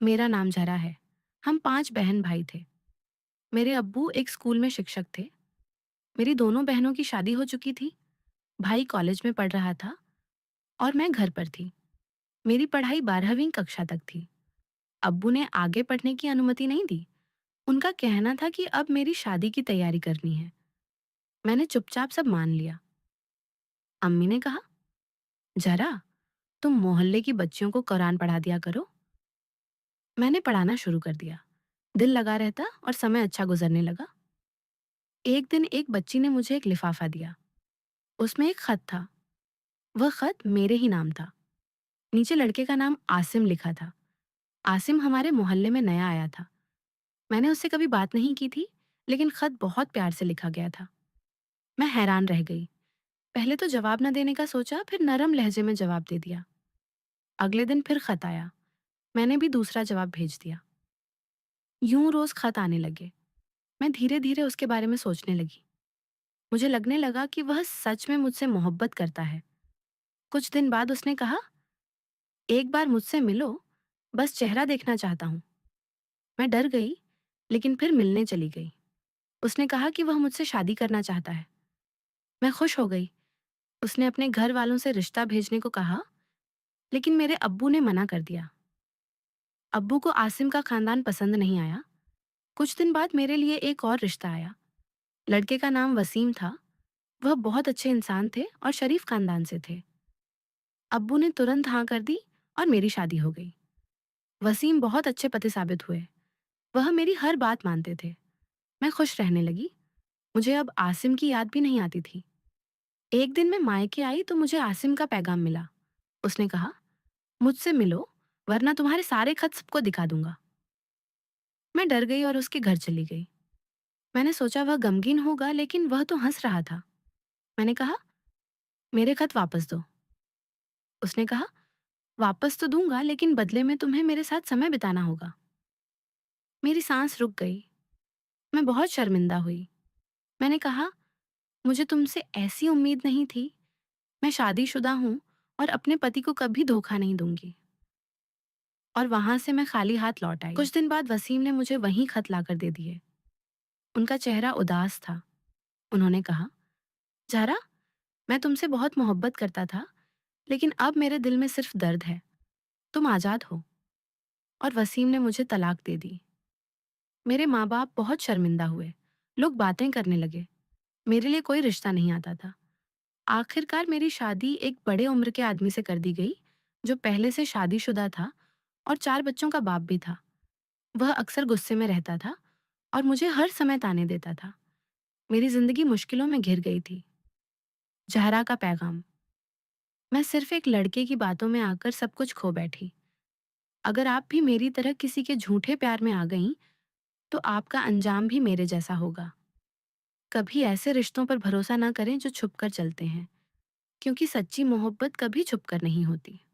मेरा नाम ज़हरा है। हम 5 बहन-भाई थे। मेरे अब्बू एक स्कूल में शिक्षक थे। मेरी दोनों बहनों की शादी हो चुकी थी। भाई कॉलेज में पढ़ रहा था और मैं घर पर थी। मेरी पढ़ाई 12वीं कक्षा तक थी। अब्बू ने आगे पढ़ने की अनुमति नहीं दी। उनका कहना था कि अब मेरी शादी की तैयारी करनी है। मैंने चुपचाप सब मान लिया। अम्मी ने कहा, "ज़हरा, तुम मोहल्ले की बच्चियों को कुरान पढ़ा दिया करो।" मैंने पढ़ाना शुरू कर दिया। दिल लगा रहता और समय अच्छा गुजरने लगा। एक दिन एक बच्ची ने मुझे एक लिफाफा दिया। उसमें एक खत था। वह खत मेरे ही नाम था। नीचे लड़के का नाम आसिम लिखा था। आसिम हमारे मोहल्ले में नया आया था। मैंने उससे कभी बात नहीं की थी, लेकिन खत बहुत प्यार से लिखा गया था। मैं हैरान रह गई। पहले तो जवाब न देने का सोचा, फिर नरम लहजे में जवाब दे दिया। अगले दिन फिर खत आया। मैंने भी दूसरा जवाब भेज दिया। यूं रोज खत आने लगे। मैं धीरे धीरे उसके बारे में सोचने लगी। मुझे लगने लगा कि वह सच में मुझसे मोहब्बत करता है। कुछ दिन बाद उसने कहा, "एक बार मुझसे मिलो, बस चेहरा देखना चाहता हूँ।" मैं डर गई, लेकिन फिर मिलने चली गई। उसने कहा कि वह मुझसे शादी करना चाहता है। मैं खुश हो गई। उसने अपने घर वालों से रिश्ता भेजने को कहा, लेकिन मेरे अब्बू ने मना कर दिया। अब्बू को आसिम का खानदान पसंद नहीं आया। कुछ दिन बाद मेरे लिए एक और रिश्ता आया। लड़के का नाम वसीम था। वह बहुत अच्छे इंसान थे और शरीफ खानदान से थे। अब्बू ने तुरंत हाँ कर दी और मेरी शादी हो गई। वसीम बहुत अच्छे पति साबित हुए। वह मेरी हर बात मानते थे। मैं खुश रहने लगी। मुझे अब आसिम की याद भी नहीं आती थी। एक दिन मैं मायके आई तो मुझे आसिम का पैगाम मिला। उसने कहा, "मुझसे मिलो, वरना तुम्हारे सारे खत सबको दिखा दूंगा।" मैं डर गई और उसके घर चली गई। मैंने सोचा वह गमगीन होगा, लेकिन वह तो हंस रहा था। मैंने कहा, "मेरे खत वापस दो।" उसने कहा, "वापस तो दूंगा, लेकिन बदले में तुम्हें मेरे साथ समय बिताना होगा।" मेरी सांस रुक गई। मैं बहुत शर्मिंदा हुई। मैंने कहा, "मुझे तुमसे ऐसी उम्मीद नहीं थी। मैं शादीशुदा हूँ और अपने पति को कभी धोखा नहीं दूंगी।" और वहां से मैं खाली हाथ लौट आई। कुछ दिन बाद वसीम ने मुझे वहीं खत लाकर दे दिए। उनका चेहरा उदास था। उन्होंने कहा, "ज़हरा, मैं तुमसे बहुत मोहब्बत करता था, लेकिन अब मेरे दिल में सिर्फ दर्द है। तुम आज़ाद हो।" और वसीम ने मुझे तलाक दे दी। मेरे माँ बाप बहुत शर्मिंदा हुए। लोग बातें करने लगे। मेरे लिए कोई रिश्ता नहीं आता था। आखिरकार मेरी शादी एक बड़े उम्र के आदमी से कर दी गई, जो पहले से शादीशुदा था और 4 बच्चों का बाप भी था। वह अक्सर गुस्से में रहता था और मुझे हर समय ताने देता था। मेरी जिंदगी मुश्किलों में घिर गई थी। ज़हरा का पैगाम। मैं सिर्फ एक लड़के की बातों में आकर सब कुछ खो बैठी। अगर आप भी मेरी तरह किसी के झूठे प्यार में आ गईं, तो आपका अंजाम भी मेरे जैसा होगा। कभी ऐसे रिश्तों पर भरोसा ना करें जो छुपकर चलते हैं, क्योंकि सच्ची मोहब्बत कभी छुपकर नहीं होती।